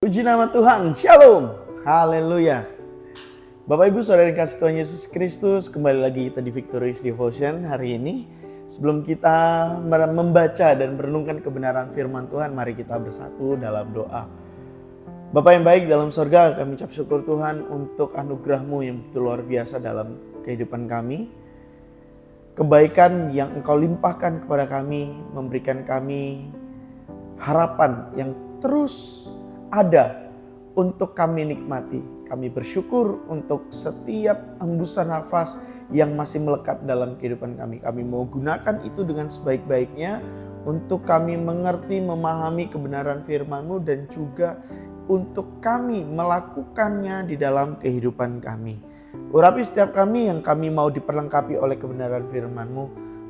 Puji nama Tuhan, Shalom, Haleluya. Bapak Ibu Saudara yang kasih Tuhan Yesus Kristus, kembali lagi kita di Victorious Devotion hari ini. Sebelum kita membaca dan merenungkan kebenaran firman Tuhan, mari kita bersatu dalam doa. Bapak yang baik dalam sorga, kami ucap syukur Tuhan untuk anugerah-Mu yang begitu luar biasa dalam kehidupan kami. Kebaikan yang Engkau limpahkan kepada kami, memberikan kami harapan yang terus ada untuk kami nikmati. Kami bersyukur untuk setiap hembusan nafas yang masih melekat dalam kehidupan kami. Kami mau gunakan itu dengan sebaik-baiknya untuk kami mengerti, memahami kebenaran firman-Mu dan juga untuk kami melakukannya di dalam kehidupan kami. Urapi setiap kami yang kami mau diperlengkapi oleh kebenaran firman-Mu.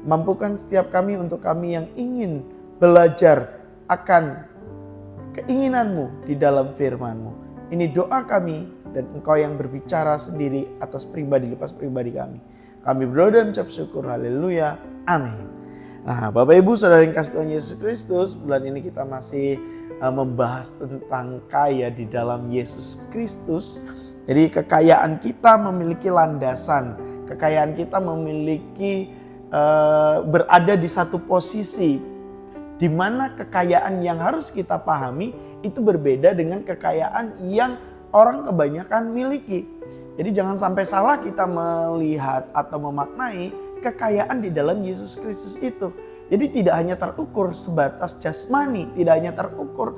Mampukan setiap kami untuk kami yang ingin belajar akan keinginan-Mu di dalam firman-Mu. Ini doa kami dan Engkau yang berbicara sendiri atas pribadi lepas pribadi kami. Kami berdoa dan ucap syukur. Haleluya. Amin. Nah, Bapak Ibu Saudara yang kasih Tuhan Yesus Kristus, bulan ini kita masih membahas tentang kaya di dalam Yesus Kristus. Jadi kekayaan kita memiliki landasan. Kekayaan kita memiliki berada di satu posisi di mana kekayaan yang harus kita pahami itu berbeda dengan kekayaan yang orang kebanyakan miliki. Jadi jangan sampai salah kita melihat atau memaknai kekayaan di dalam Yesus Kristus itu. Jadi tidak hanya terukur sebatas jasmani, tidak hanya terukur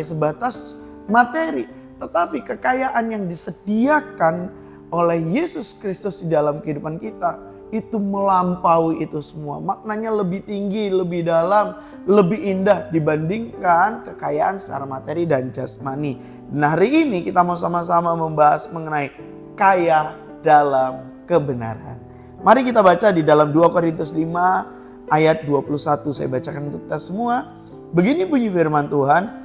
sebatas materi, tetapi kekayaan yang disediakan oleh Yesus Kristus di dalam kehidupan kita itu melampaui itu semua. Maknanya lebih tinggi, lebih dalam, lebih indah dibandingkan kekayaan secara materi dan jasmani. Nah, hari ini kita mau sama-sama membahas mengenai kaya dalam kebenaran. Mari kita baca di dalam 2 Korintus 5 ayat 21. Saya bacakan untuk kita semua. Begini bunyi firman Tuhan.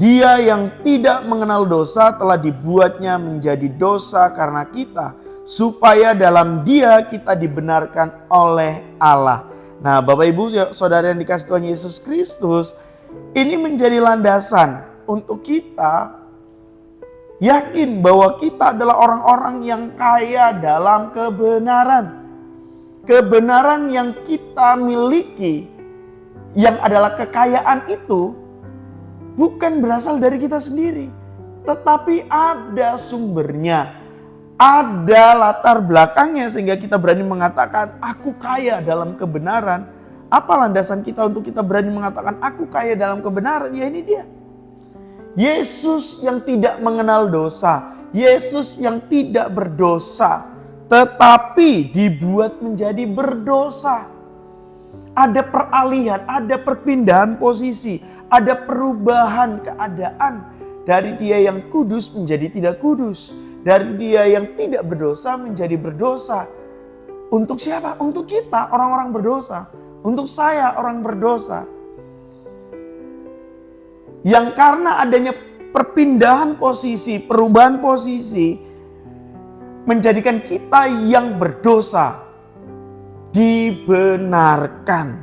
Dia yang tidak mengenal dosa telah dibuatnya menjadi dosa karena kita, supaya dalam Dia kita dibenarkan oleh Allah. Nah, Bapak Ibu Saudara yang dikasih Tuhan Yesus Kristus, ini menjadi landasan untuk kita yakin bahwa kita adalah orang-orang yang kaya dalam kebenaran. Kebenaran yang kita miliki, yang adalah kekayaan itu, bukan berasal dari kita sendiri, tetapi ada sumbernya. Ada latar belakangnya sehingga kita berani mengatakan aku kaya dalam kebenaran. Apa landasan kita untuk kita berani mengatakan aku kaya dalam kebenaran? Ya ini dia. Yesus yang tidak mengenal dosa. Yesus yang tidak berdosa. Tetapi dibuat menjadi berdosa. Ada peralihan, ada perpindahan posisi. Ada perubahan keadaan. Dari dia yang kudus menjadi tidak kudus. Dari dia yang tidak berdosa menjadi berdosa. Untuk siapa? Untuk kita, orang-orang berdosa. Untuk saya, orang berdosa. Yang karena adanya perpindahan posisi, perubahan posisi, menjadikan kita yang berdosa dibenarkan.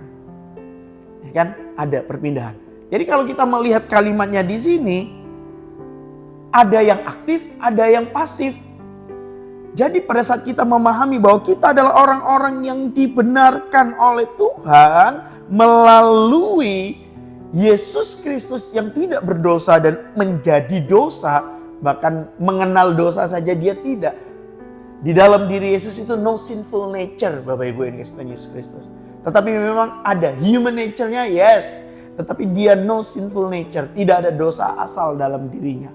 Ya kan? Ada perpindahan. Jadi kalau kita melihat kalimatnya di sini, ada yang aktif, ada yang pasif. Jadi pada saat kita memahami bahwa kita adalah orang-orang yang dibenarkan oleh Tuhan melalui Yesus Kristus yang tidak berdosa dan menjadi dosa, bahkan mengenal dosa saja dia tidak. Di dalam diri Yesus itu no sinful nature, Bapak Ibu yang dikasih Tuhan Yesus Kristus. Tetapi memang ada human nature-nya, yes. Tetapi dia no sinful nature, tidak ada dosa asal dalam dirinya.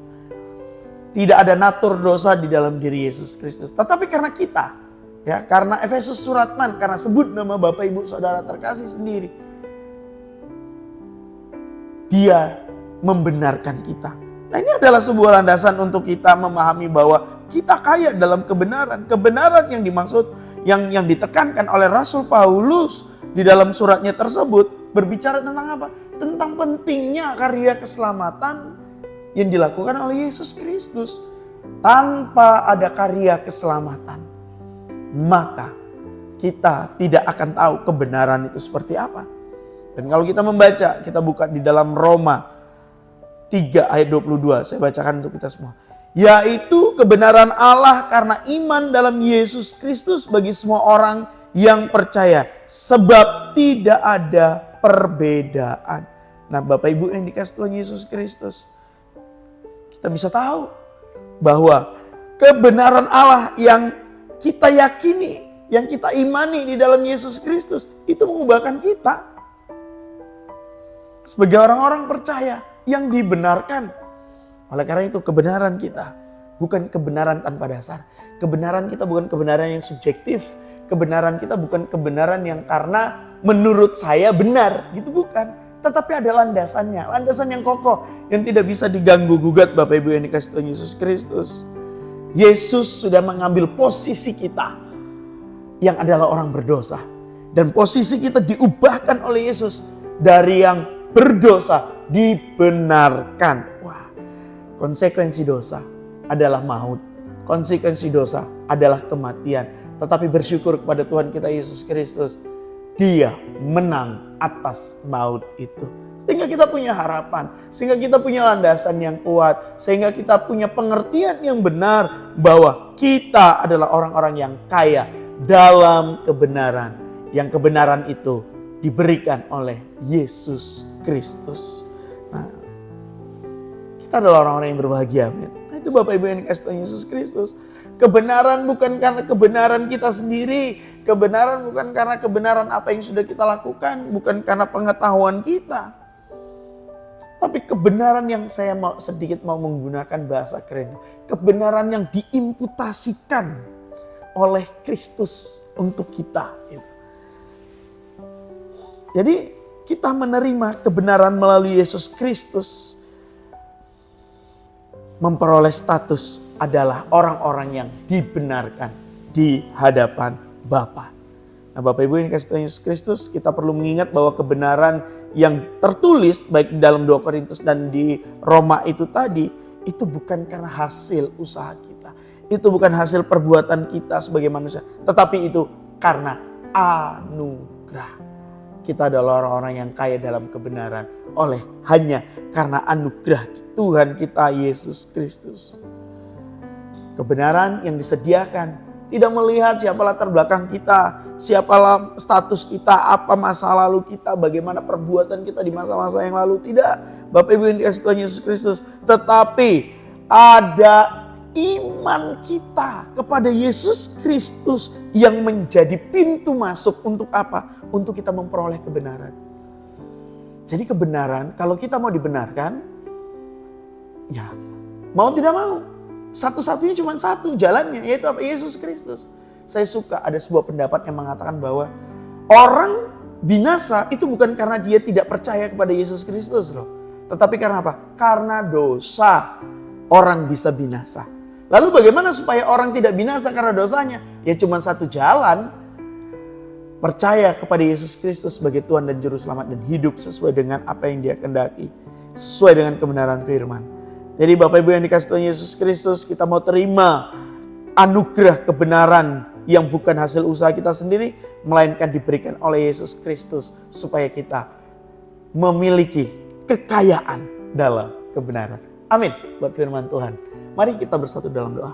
Tidak ada natur dosa di dalam diri Yesus Kristus. Tetapi karena kita, ya, karena Efesus Suratman, karena sebut nama Bapak Ibu Saudara terkasih sendiri, Dia membenarkan kita. Nah, ini adalah sebuah landasan untuk kita memahami bahwa kita kaya dalam kebenaran. Kebenaran yang dimaksud, yang ditekankan oleh Rasul Paulus di dalam suratnya tersebut berbicara tentang apa? Tentang pentingnya karya keselamatan yang dilakukan oleh Yesus Kristus. Tanpa ada karya keselamatan, maka kita tidak akan tahu kebenaran itu seperti apa. Dan kalau kita membaca, kita buka di dalam Roma 3 ayat 22. Saya bacakan untuk kita semua. Yaitu kebenaran Allah karena iman dalam Yesus Kristus bagi semua orang yang percaya. Sebab tidak ada perbedaan. Nah, Bapak Ibu yang dikasih Tuhan Yesus Kristus, kita bisa tahu bahwa kebenaran Allah yang kita yakini, yang kita imani di dalam Yesus Kristus, itu mengubahkan kita sebagai orang-orang percaya yang dibenarkan. Oleh karena itu kebenaran kita bukan kebenaran tanpa dasar. Kebenaran kita bukan kebenaran yang subjektif. Kebenaran kita bukan kebenaran yang karena menurut saya benar, gitu bukan. Tetapi ada landasannya, landasan yang kokoh, yang tidak bisa diganggu gugat Bapak Ibu yang dikasih Tuhan Yesus Kristus. Yesus sudah mengambil posisi kita yang adalah orang berdosa. Dan posisi kita diubahkan oleh Yesus dari yang berdosa dibenarkan. Wah, konsekuensi dosa adalah maut. Konsekuensi dosa adalah kematian. Tetapi bersyukur kepada Tuhan kita Yesus Kristus, Dia menang atas maut itu. Sehingga kita punya harapan, sehingga kita punya landasan yang kuat, sehingga kita punya pengertian yang benar bahwa kita adalah orang-orang yang kaya dalam kebenaran. Yang kebenaran itu diberikan oleh Yesus Kristus. Nah, kita adalah orang-orang yang berbahagia. Nah, itu Bapak Ibu yang dikasih Tuhan Yesus Kristus. Kebenaran bukan karena kebenaran kita sendiri. Kebenaran bukan karena kebenaran apa yang sudah kita lakukan. Bukan karena pengetahuan kita. Tapi kebenaran yang saya sedikit mau menggunakan bahasa keren. Kebenaran yang diimputasikan oleh Kristus untuk kita. Jadi kita menerima kebenaran melalui Yesus Kristus. Memperoleh status adalah orang-orang yang dibenarkan di hadapan Bapa. Nah, Bapak Ibu yang dikasih Tuhan Yesus Kristus, kita perlu mengingat bahwa kebenaran yang tertulis baik di dalam 2 Korintus dan di Roma itu tadi, itu bukan karena hasil usaha kita. Itu bukan hasil perbuatan kita sebagai manusia, tetapi itu karena anugerah. Kita adalah orang-orang yang kaya dalam kebenaran hanya karena anugerah Tuhan kita Yesus Kristus. Kebenaran yang disediakan tidak melihat siapa latar belakang kita, siapa status kita, apa masa lalu kita, bagaimana perbuatan kita di masa-masa yang lalu. Tidak, Bapak Ibu yang dikasih Tuhan Yesus Kristus. Tetapi ada iman kita kepada Yesus Kristus yang menjadi pintu masuk untuk apa? Untuk kita memperoleh kebenaran. Jadi kebenaran, kalau kita mau dibenarkan, ya mau tidak mau. Satu-satunya cuma satu jalannya, yaitu apa? Yesus Kristus. Saya suka ada sebuah pendapat yang mengatakan bahwa orang binasa itu bukan karena dia tidak percaya kepada Yesus Kristus loh. Tetapi karena apa? Karena dosa orang bisa binasa. Lalu bagaimana supaya orang tidak binasa karena dosanya? Ya cuma satu jalan. Percaya kepada Yesus Kristus sebagai Tuhan dan Juru Selamat dan hidup sesuai dengan apa yang Dia kehendaki. Sesuai dengan kebenaran firman. Jadi Bapak Ibu yang dikasih Tuhan Yesus Kristus, kita mau terima anugerah kebenaran yang bukan hasil usaha kita sendiri, melainkan diberikan oleh Yesus Kristus supaya kita memiliki kekayaan dalam kebenaran. Amin buat firman Tuhan. Mari kita bersatu dalam doa.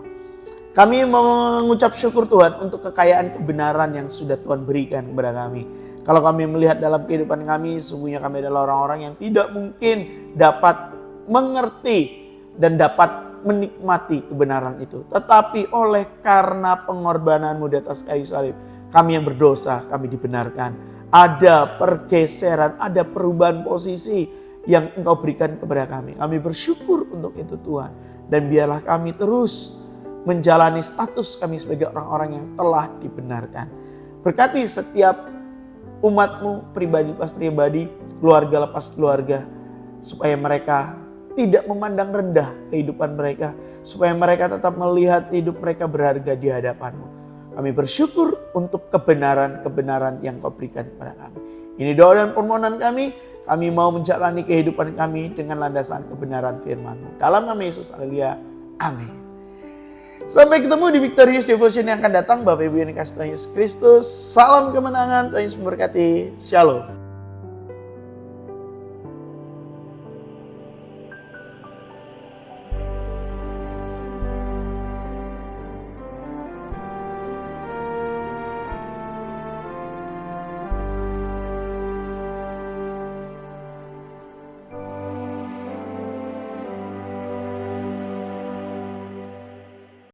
Kami mengucap syukur Tuhan untuk kekayaan kebenaran yang sudah Tuhan berikan kepada kami. Kalau kami melihat dalam kehidupan kami, sungguhnya kami adalah orang-orang yang tidak mungkin dapat mengerti dan dapat menikmati kebenaran itu. Tetapi oleh karena pengorbananmu di atas kayu salib, kami yang berdosa, kami dibenarkan. Ada pergeseran, ada perubahan posisi yang Engkau berikan kepada kami. Kami bersyukur untuk itu Tuhan. Dan biarlah kami terus menjalani status kami sebagai orang-orang yang telah dibenarkan. Berkati setiap umat-Mu, pribadi lepas pribadi, keluarga lepas keluarga, supaya mereka tidak memandang rendah kehidupan mereka, supaya mereka tetap melihat hidup mereka berharga di hadapan-Mu. Kami bersyukur untuk kebenaran-kebenaran yang Kau berikan kepada kami. Ini doa dan permohonan kami. Kami mau menjalani kehidupan kami dengan landasan kebenaran firman-Mu. Dalam nama Yesus, haleluya. Amin. Sampai ketemu di Victorious Devotion yang akan datang. Bapak Ibu yang dikasih Tuhan Yesus Kristus, salam kemenangan. Tuhan Yesus memberkati. Shalom.